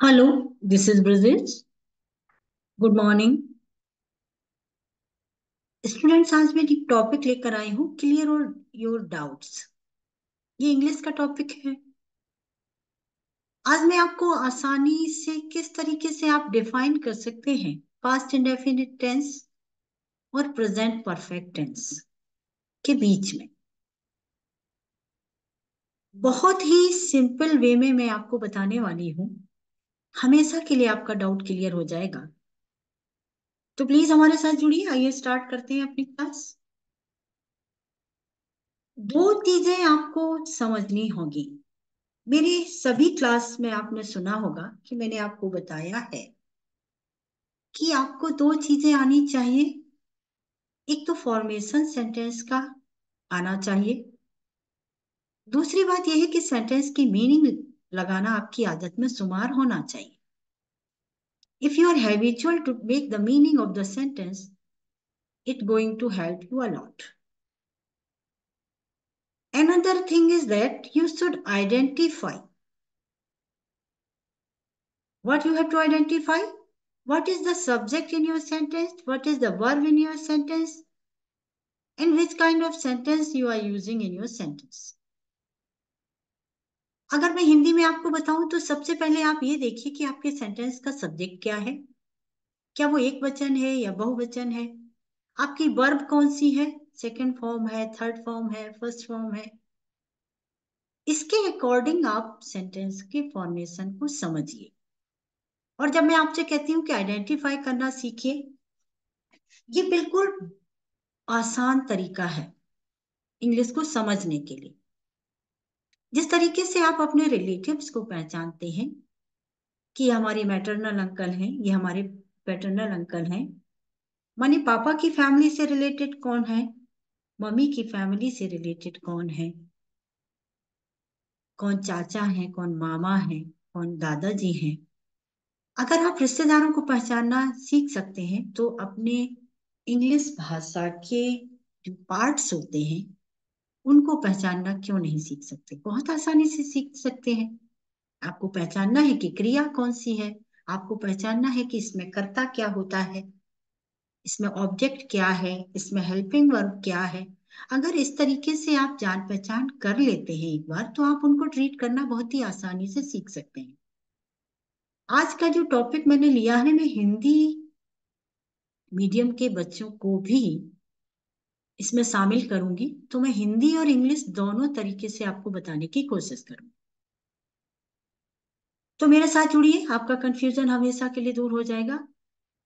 Hello, this is Brajesh. Good morning students. आज मैं एक टॉपिक लेकर आई हूँ, क्लियर और योर डाउट्स। ये इंग्लिश का टॉपिक है। आज मैं आपको आसानी से किस तरीके से आप डिफाइन कर सकते हैं पास्ट इंडेफिनिट टेंस और प्रेजेंट परफेक्ट टेंस के बीच में बहुत ही सिंपल वे में मैं आपको बताने वाली हूँ। हमेशा के लिए आपका डाउट क्लियर हो जाएगा। तो प्लीज हमारे साथ जुड़िए। आइए स्टार्ट करते हैं अपनी क्लास। दो चीजें आपको समझनी होगी। मेरी सभी क्लास में आपने सुना होगा कि मैंने आपको बताया है कि आपको दो चीजें आनी चाहिए। एक तो फॉर्मेशन सेंटेंस का आना चाहिए। दूसरी बात यह है कि सेंटेंस की मीनिंग लगाना आपकी आदत में शुमार होना चाहिए। If you are habitual to make the meaning of the sentence, it going to help you a lot. Another thing is that you should identify. What you have to identify? What is the subject in your sentence? What is the verb in your sentence? And which kind of sentence you are using in your sentence. अगर मैं हिंदी में आपको बताऊं तो सबसे पहले आप ये देखिए कि आपके सेंटेंस का सब्जेक्ट क्या है। क्या वो एक वचन है या बहुवचन है? आपकी वर्ब कौन सी है? सेकंड फॉर्म है, थर्ड फॉर्म है, फर्स्ट फॉर्म है? इसके अकॉर्डिंग आप सेंटेंस के फॉर्मेशन को समझिए। और जब मैं आपसे कहती हूँ कि आइडेंटिफाई करना सीखिए, ये बिल्कुल आसान तरीका है इंग्लिश को समझने के लिए। जिस तरीके से आप अपने रिलेटिव्स को पहचानते हैं कि ये हमारे मैटरनल अंकल हैं, ये हमारे पैटर्नल अंकल हैं, माने पापा की फैमिली से रिलेटेड कौन है, मम्मी की फैमिली से रिलेटेड कौन है, कौन चाचा है, कौन मामा है, कौन दादाजी हैं। अगर आप रिश्तेदारों को पहचानना सीख सकते हैं तो अपने इंग्लिश भाषा के जो पार्ट्स होते हैं उनको पहचानना क्यों नहीं सीख सकते? बहुत आसानी से सीख सकते हैं। आपको पहचानना है कि क्रिया कौन सी है, आपको पहचानना है कि इसमें कर्ता क्या होता है, इसमें ऑब्जेक्ट क्या है, इसमें हेल्पिंग वर्ब क्या है। अगर इस तरीके से आप जान पहचान कर लेते हैं एक बार, तो आप उनको ट्रीट करना बहुत ही आसानी से सीख सकते हैं। आज का जो टॉपिक मैंने लिया है, मैं हिंदी मीडियम के बच्चों को भी इसमें शामिल करूंगी, तो मैं हिंदी और इंग्लिश दोनों तरीके से आपको बताने की कोशिश करूंगी। तो मेरे साथ जुड़िए, आपका कंफ्यूजन हमेशा के लिए दूर हो जाएगा।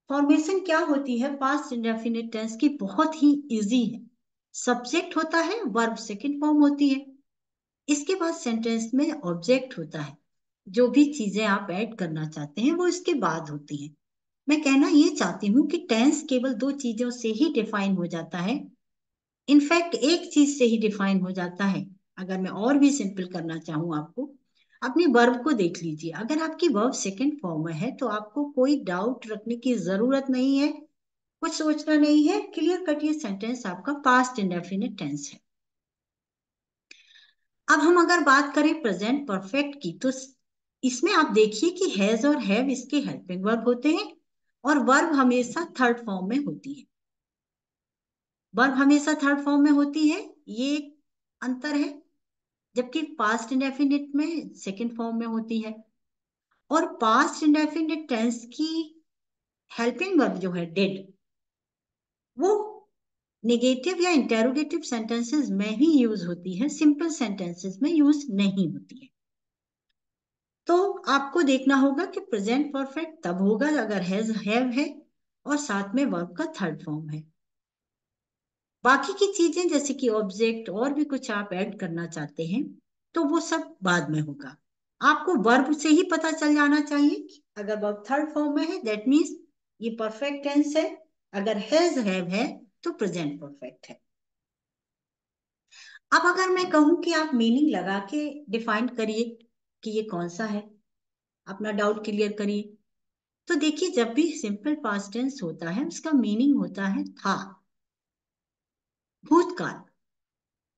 फॉर्मेशन क्या होती है पास्ट इंडेफिनिट टेंस की? बहुत ही इजी है। सब्जेक्ट होता है, वर्ब सेकंड फॉर्म होती है, इसके बाद सेंटेंस में ऑब्जेक्ट होता है। जो भी चीजें आप ऐड करना चाहते हैं वो इसके बाद होती हैं। मैं कहना ये चाहती हूँ कि टेंस केवल दो चीजों से ही डिफाइन हो जाता है। इनफैक्ट एक चीज से ही डिफाइन हो जाता है। अगर मैं और भी सिंपल करना चाहूँ आपको, अपनी वर्ब को देख लीजिए। अगर आपकी वर्ब सेकंड फॉर्म में है तो आपको कोई डाउट रखने की जरूरत नहीं है, कुछ सोचना नहीं है। क्लियर कट ये सेंटेंस आपका पास्ट इंडेफिनिट टेंस है। अब हम अगर बात करें प्रेजेंट परफेक्ट की, तो इसमें आप देखिए कि हैज और हैव इसके हेल्पिंग वर्ब होते हैं और वर्ब हमेशा थर्ड फॉर्म में होती है। वर्ब हमेशा थर्ड फॉर्म में होती है, ये एक अंतर है। जबकि पास्ट इंडेफिनिट में सेकंड फॉर्म में होती है। और पास्ट इंडेफिनिट टेंस की हेल्पिंग वर्ब जो है डिड, वो नेगेटिव या इंटेरोगेटिव सेंटेंसेस में ही यूज होती है, सिंपल सेंटेंसेस में यूज नहीं होती है। तो आपको देखना होगा कि प्रेजेंट परफेक्ट तब होगा अगर हैज हैव है और साथ में वर्ब का थर्ड फॉर्म है। बाकी की चीजें जैसे कि ऑब्जेक्ट और भी कुछ आप ऐड करना चाहते हैं तो वो सब बाद में होगा। आपको वर्ब से ही पता चल जाना चाहिए कि अगर वर्ब थर्ड फॉर्म में है दैट मीन्स ये परफेक्ट टेंस है, अगर हैज हैव है तो प्रेजेंट परफेक्ट है। अब अगर मैं कहूं कि आप मीनिंग लगा के डिफाइन करिए कि ये कौन सा है, अपना डाउट क्लियर करिए। तो देखिए, जब भी सिंपल पास्ट टेंस होता है उसका मीनिंग होता है था, भूतकाल।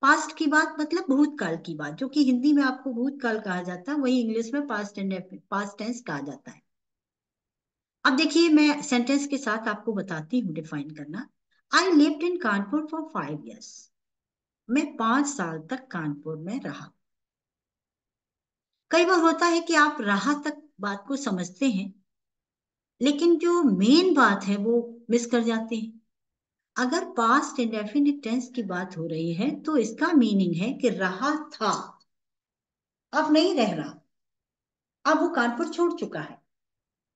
पास्ट की बात मतलब भूतकाल की बात, जो कि हिंदी में आपको भूतकाल कहा जाता है, वही इंग्लिश में पास्ट टेंस कहा जाता है। अब देखिए, मैं सेंटेंस के साथ आपको बताती हूँ डिफाइन करना। I lived in Kanpur for 5 years। मैं 5 साल तक कानपुर में रहा। कई बार होता है कि आप रहा तक बात को समझते हैं, लेकिन जो मेन बात है वो मिस कर जाते हैं। अगर पास्ट इंडेफिनिट टेंस की बात हो रही है तो इसका मीनिंग है कि रहा था, अब नहीं रह रहा, अब वो कानपुर छोड़ चुका है।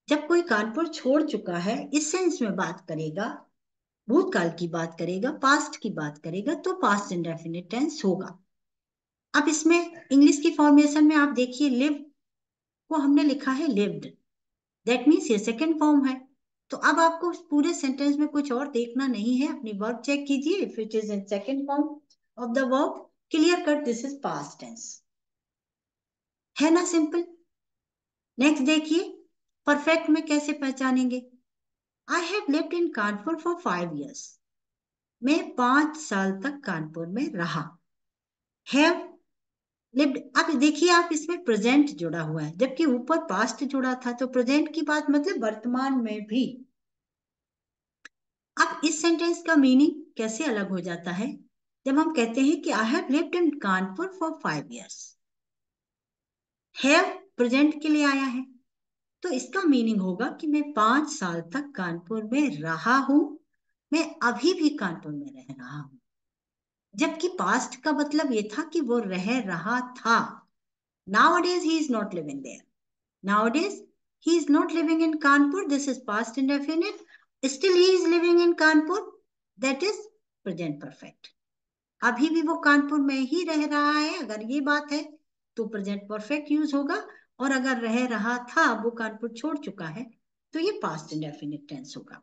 जब कोई कानपुर छोड़ चुका है, इस सेंस में बात करेगा, भूतकाल की बात करेगा, पास्ट की बात करेगा, तो पास्ट इंडेफिनिट टेंस होगा। अब इसमें इंग्लिश की फॉर्मेशन में आप देखिए, लिव को हमने लिखा है लिव्ड, दैट मीन्स ये सेकेंड फॉर्म है। तो अब आपको पूरे सेंटेंस में कुछ और देखना नहीं है, अपनी वर्ब चेक कीजिए। If it is in second form of the verb, clear cut, this is past tense. है ना सिंपल। नेक्स्ट देखिए, परफेक्ट में कैसे पहचानेंगे। I have lived in Kanpur for 5 years। मैं 5 साल तक कानपुर में रहा। हैव लिव्ड, अब देखिए आप, इसमें प्रेजेंट जुड़ा हुआ है, जबकि ऊपर पास्ट जुड़ा था, तो प्रेजेंट की बात मतलब वर्तमान में भी। अब इस सेंटेंस का मीनिंग कैसे अलग हो जाता है जब हम कहते हैं कि आई have lived in Kanpur for 5 years। Have present के लिए आया है, तो इसका मीनिंग होगा कि मैं 5 साल तक कानपुर में रहा हूं, मैं अभी भी कानपुर में रह रहा हूं। जबकि पास्ट का मतलब ये था कि वो रह रहा था। Nowadays he is not living there। Nowadays he is not living in Kanpur, this is past indefinite। Still he is living in Kanpur, that is present perfect। अभी भी वो कानपुर में ही रह रहा है, अगर ये बात है तो प्रेजेंट परफेक्ट यूज होगा। और अगर रह रहा था, वो कानपुर छोड़ चुका है, तो ये पास्ट इंडेफिनिट टेंस होगा।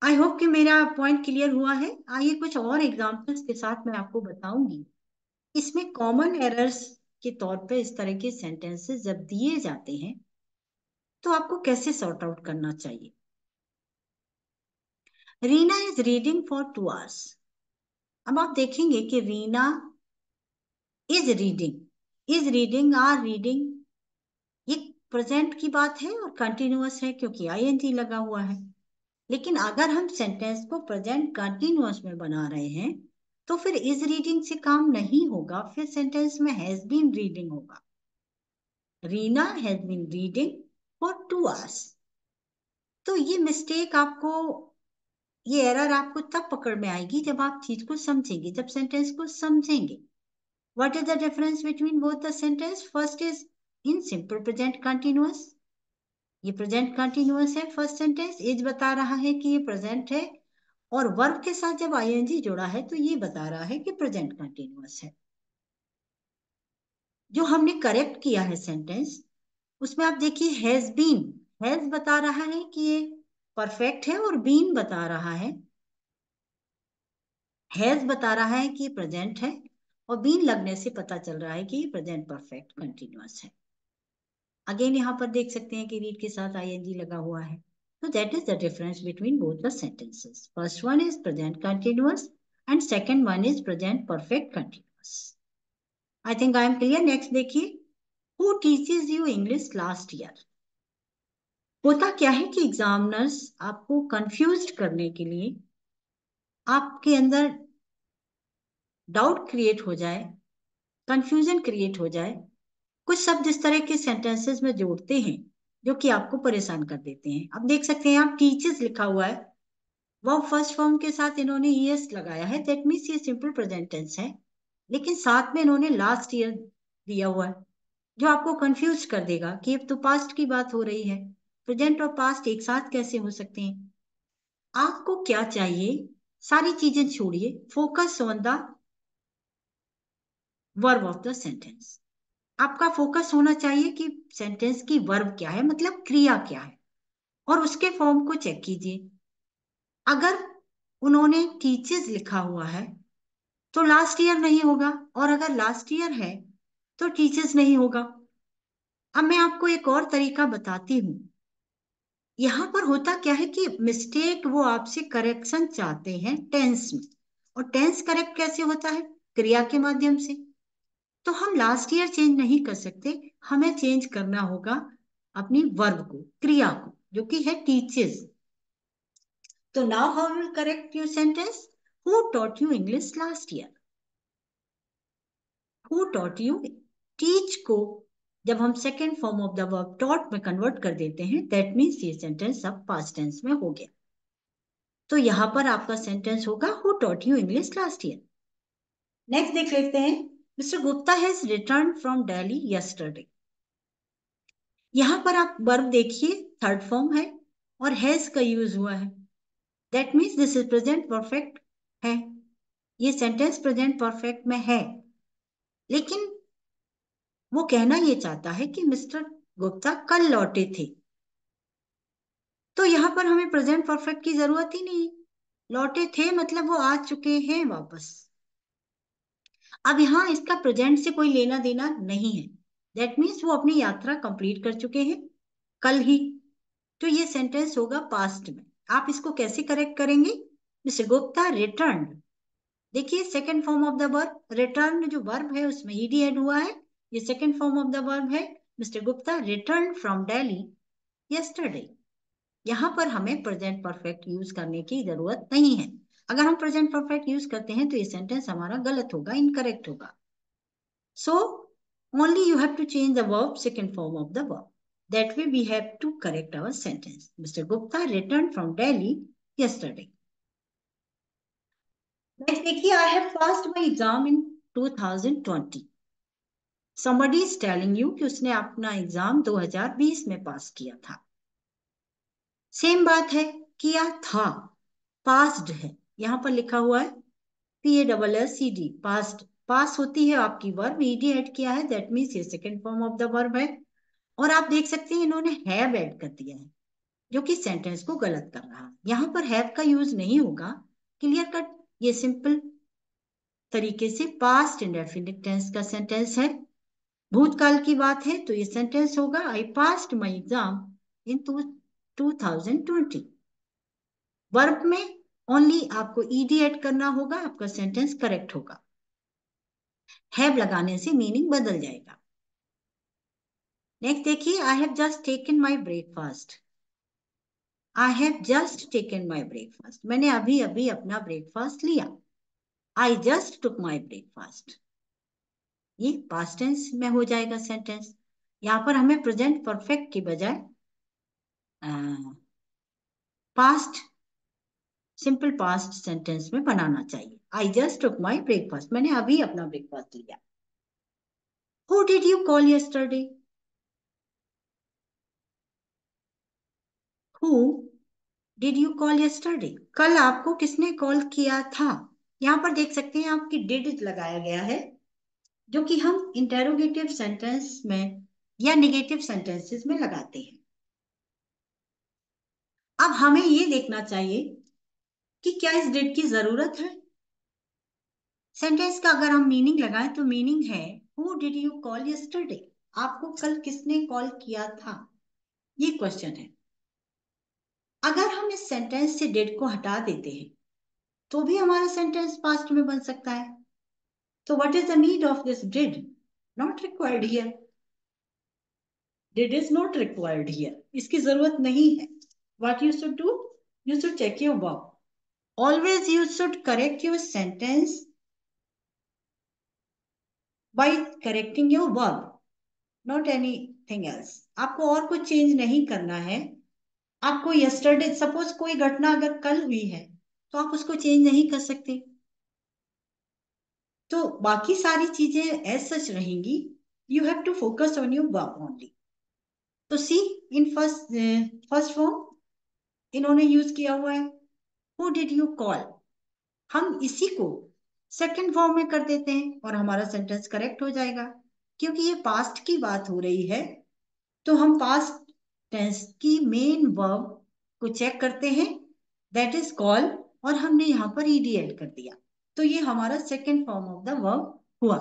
आई होप कि मेरा पॉइंट क्लियर हुआ है। आइए कुछ और एग्जांपल्स के साथ मैं आपको बताऊंगी। इसमें कॉमन एरर्स के तौर पे इस तरह के सेंटेंसेस जब दिए जाते हैं तो आपको कैसे सॉर्ट आउट करना चाहिए। Reena is reading for 2 hours। अब आप देखेंगे कि Reena is reading are reading, ये प्रेजेंट की बात है और कंटिन्यूअस है क्योंकि आईएनजी लगा हुआ है। लेकिन अगर हम सेंटेंस को प्रेजेंट कंटिन्यूअस में बना रहे हैं तो फिर इज रीडिंग से काम नहीं होगा, फिर सेंटेंस में हैज बीन रीडिंग होगा। Reena has been reading for 2 hours। तो ये मिस्टेक आपको, ये एरर आपको तब पकड़ में आएगी जब आप चीज को समझेंगे, जब सेंटेंस को समझेंगे। What is the difference between both the sentence. First is in simple present continuous, ये प्रेजेंट कंटिन्यूअस है। फर्स्ट सेंटेंस इज बता रहा है कि ये प्रेजेंट है, और वर्ब के साथ जब आईएनजी जुड़ा है तो ये बता रहा है कि प्रेजेंट कंटिन्यूअस है। जो हमने करेक्ट किया है सेंटेंस, उसमें आप देखिए हैज बीन, हैज बता रहा है कि ये परफेक्ट है, और बीन बता रहा है, हैज बता रहा है कि ये प्रेजेंट है, और बीन लगने से पता चल रहा है कि ये प्रेजेंट परफेक्ट कंटिन्यूअस है। अगेन यहाँ पर देख सकते हैं कि रीड के साथ आईएनजी लगा हुआ है। So that is the difference between both the sentences. First one is present continuous and second one is present perfect continuous। I think I am clear। Next देखिए, who teaches you English last year। होता क्या है कि examiners आपको confuse करने के लिए, आपके अंदर डाउट क्रिएट हो जाए, कंफ्यूजन क्रिएट हो जाए, कुछ शब्द इस तरह के सेंटेंसेस में जोड़ते हैं जो कि आपको परेशान कर देते हैं। अब देख सकते हैं आप, टीचर्स लिखा हुआ है, वो फर्स्ट फॉर्म के साथ इन्होंने ईएस लगाया है, दैट मीन्स ये सिंपल प्रेजेंट टेंस है, लेकिन साथ में इन्होंने लास्ट ईयर दिया हुआ है, जो आपको कंफ्यूज कर देगा कि अब तो पास्ट की बात हो रही है, प्रेजेंट और पास्ट एक साथ कैसे हो सकते हैं। आपको क्या चाहिए, सारी चीजें छोड़िए, focus on the verb of the sentence. आपका फोकस होना चाहिए कि सेंटेंस की वर्ब क्या है, मतलब क्रिया क्या है, और उसके फॉर्म को चेक कीजिए। अगर उन्होंने टीचर्स लिखा हुआ है तो लास्ट ईयर नहीं होगा, और अगर लास्ट ईयर है तो टीचर्स नहीं होगा। अब मैं आपको एक और तरीका बताती हूँ। यहाँ पर होता क्या है कि मिस्टेक, वो आपसे करेक्शन चाहते हैं टेंस में, और टेंस करेक्ट कैसे होता है? क्रिया के माध्यम से। तो हम लास्ट ईयर चेंज नहीं कर सकते, हमें चेंज करना होगा अपनी वर्ब को, क्रिया को, जो कि है टीचेस। तो now how will correct your sentence? Who taught you English last year? Who taught you, teach को जब हम second form of the verb taught में कन्वर्ट कर देते हैं, दैट मीन्स ये सेंटेंस अब पास्ट टेंस में हो गया। तो यहां पर आपका सेंटेंस होगा who taught you English last year. Next देख लेते हैं, mister Gupta has return from Delhi yesterday. यहां पर आप वर्ब देखिए, थर्ड फॉर्म है और हैज का यूज हुआ है। That means this is present perfect है, ये सेंटेंस प्रेजेंट परफेक्ट में है। लेकिन वो कहना ये चाहता है कि मिस्टर गुप्ता कल लौटे थे। तो यहां पर हमें प्रेजेंट परफेक्ट की जरूरत ही नहीं, लौटे थे मतलब वो आ चुके हैं वापस। अब यहाँ इसका प्रेजेंट से कोई लेना देना नहीं है, दैट मीन्स वो अपनी यात्रा कंप्लीट कर चुके हैं कल ही। तो ये सेंटेंस होगा पास्ट में। आप इसको कैसे करेक्ट करेंगे? मिस्टर गुप्ता रिटर्न, देखिए second form of the verb, return जो वर्ब है उसमें ईडी ऐड हुआ है, ये second form of the verb है। Mister Gupta return from Delhi yesterday. यहां पर हमें प्रेजेंट परफेक्ट यूज करने की जरूरत नहीं है। अगर हम प्रेजेंट परफेक्ट यूज करते हैं तो ये सेंटेंस हमारा गलत होगा, इनकरेक्ट होगा। सो only you have to change the verb second form of the verb. That way we have to correct our sentence. Mr. Gupta returned from Delhi yesterday. Next देखिए, I have passed my exam in 2020. Somebody is telling you कि उसने अपना exam 2020 में पास किया था। Same बात है, किया था, पास्ड है, यहां पर लिखा हुआ है PASSED, पास्ट। पास होती है आपकी वर्ब, ईडी ऐड किया है, दैट मीन्स ये second form of the verb है। और आप देख सकते हैं इन्होंने हैव ऐड कर दिया है, जो कि सेंटेंस को गलत कर रहा है। यहां पर हैव का यूज नहीं होगा, क्लियर कट, ये सिंपल तरीके से पास्ट इंडेफिनिट टेंस का सेंटेंस है, भूतकाल की बात है। तो ये सेंटेंस होगा I passed my exam in 2020। Verb में ओनली आपको ईडी ऐड करना होगा, आपका सेंटेंस करेक्ट होगा। हैव लगाने से मीनिंग बदल जाएगा। नेक्स्ट देखिए, I have just taken my breakfast. I have just taken my breakfast, मैंने अभी अभी अपना ब्रेकफास्ट लिया। I just took my breakfast, ये पास्ट टेंस में हो जाएगा सेंटेंस। यहां पर हमें प्रेजेंट परफेक्ट की बजाय पास्ट, सिंपल पास्ट सेंटेंस में बनाना चाहिए। I just took my breakfast, मैंने अभी अपना ब्रेकफास्ट लिया। Who did you call yesterday? Who did you call yesterday, कल आपको किसने कॉल किया था? यहां पर देख सकते हैं आपकी डिड लगाया गया है, जो कि हम इंटेरोगेटिव सेंटेंस में या निगेटिव सेंटेंसेस में लगाते हैं। अब हमें ये देखना चाहिए कि क्या इस डिड की जरूरत है। सेंटेंस का अगर हम मीनिंग लगाएं तो मीनिंग है who did you call yesterday, आपको कल किसने कॉल किया था, ये क्वेश्चन है। अगर हम इस सेंटेंस से डिड को हटा देते हैं तो भी हमारा सेंटेंस पास्ट में बन सकता है। तो what is the need of this did? Not required here, did is not required here, इसकी जरूरत नहीं है। What you should do, you should check your verb. Always you should correct your sentence by correcting your verb, not anything else. आपको और कुछ change नहीं करना है। आपको यस्टरडे, सपोज कोई घटना अगर कल हुई है तो आप उसको चेंज नहीं कर सकते, तो बाकी सारी चीजें एज सच रहेंगी। You have to focus on your verb only. तो सी, इन फर्स्ट फॉर्म इन्होंने यूज किया हुआ है हु डिड यू कॉल, हम इसी को सेकंड फॉर्म में कर देते हैं और हमारा सेंटेंस करेक्ट हो जाएगा। क्योंकि ये पास्ट की बात हो रही है तो हम पास्ट टेंस की मेन वर्ब को चेक करते हैं, दैट इज कॉल, और हमने यहां पर ईडी ऐड कर दिया। तो ये हमारा second form of the verb हुआ,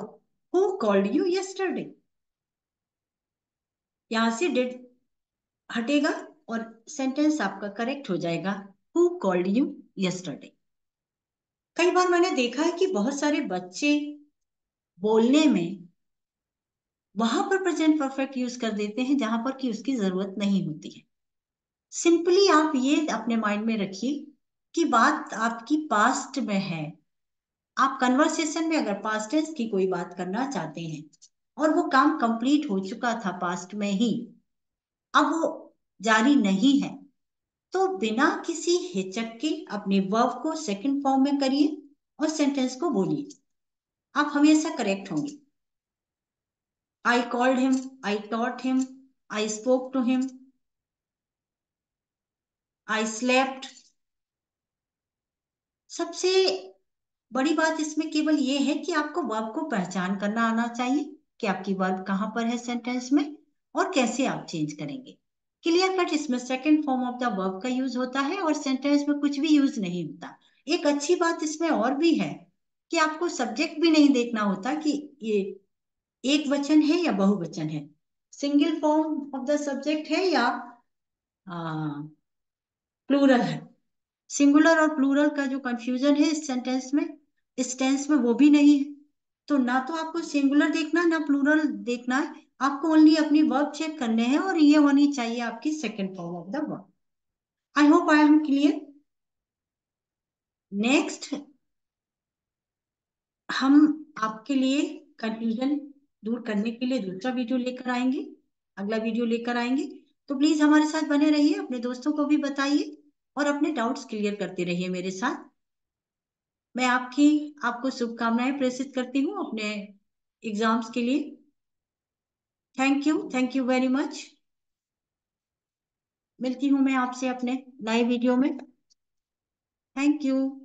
हु कॉल्ड यू यस्टरडे। यहां से डिड हटेगा और सेंटेंस आपका करेक्ट हो जाएगा, हु कॉल्ड यू यस्टरडे। कई बार मैंने देखा है कि बहुत सारे बच्चे बोलने में वहां पर प्रेजेंट परफेक्ट यूज कर देते हैं जहां पर कि उसकी जरूरत नहीं होती है। सिंपली आप ये अपने माइंड में रखिए कि बात आपकी पास्ट में है। आप कन्वर्सेशन में अगर पास्ट टेंस की कोई बात करना चाहते हैं और वो काम कंप्लीट हो चुका था पास्ट में ही, अब वो जारी नहीं है, तो बिना किसी हिचक के अपने वर्ब को सेकंड फॉर्म में करिए और सेंटेंस को बोलिए। आप हमेशा करेक्ट होंगे। I called him, I taught him, I spoke to him, I slept. सबसे बड़ी बात इसमें केवल ये है कि आपको वर्ब को पहचान करना आना चाहिए कि आपकी वर्ब कहां पर है सेंटेंस में और कैसे आप चेंज करेंगे। क्लियर कट इसमें second form of the verb का यूज होता है और सेंटेंस में कुछ भी यूज नहीं होता। एक अच्छी बात इसमें और भी है कि आपको सब्जेक्ट भी नहीं देखना होता कि ये एक वचन है या बहुवचन है, single form of the subject है या प्लूरल है। सिंगुलर और प्लूरल का जो कंफ्यूजन है इस सेंटेंस में, इस टेंस में, वो भी नहीं है। तो ना तो आपको सिंगुलर देखना ना प्लूरल देखना है, आपको ओनली अपनी वर्ब चेक करने हैं और ये होनी चाहिए आपकी second form of the verb. I hope I am clear. Next हम आपके लिए कंफ्यूजन दूर करने के लिए दूसरा वीडियो लेकर आएंगे, अगला वीडियो लेकर आएंगे। तो प्लीज हमारे साथ बने रहिए, अपने दोस्तों को भी बताइए और अपने डाउट्स क्लियर करते रहिए मेरे साथ। मैं आपको शुभकामनाएं प्रेषित करती हूँ अपने एग्जाम्स के लिए। Thank you very much. मिलती हूँ मैं आपसे अपने नए वीडियो में। Thank you.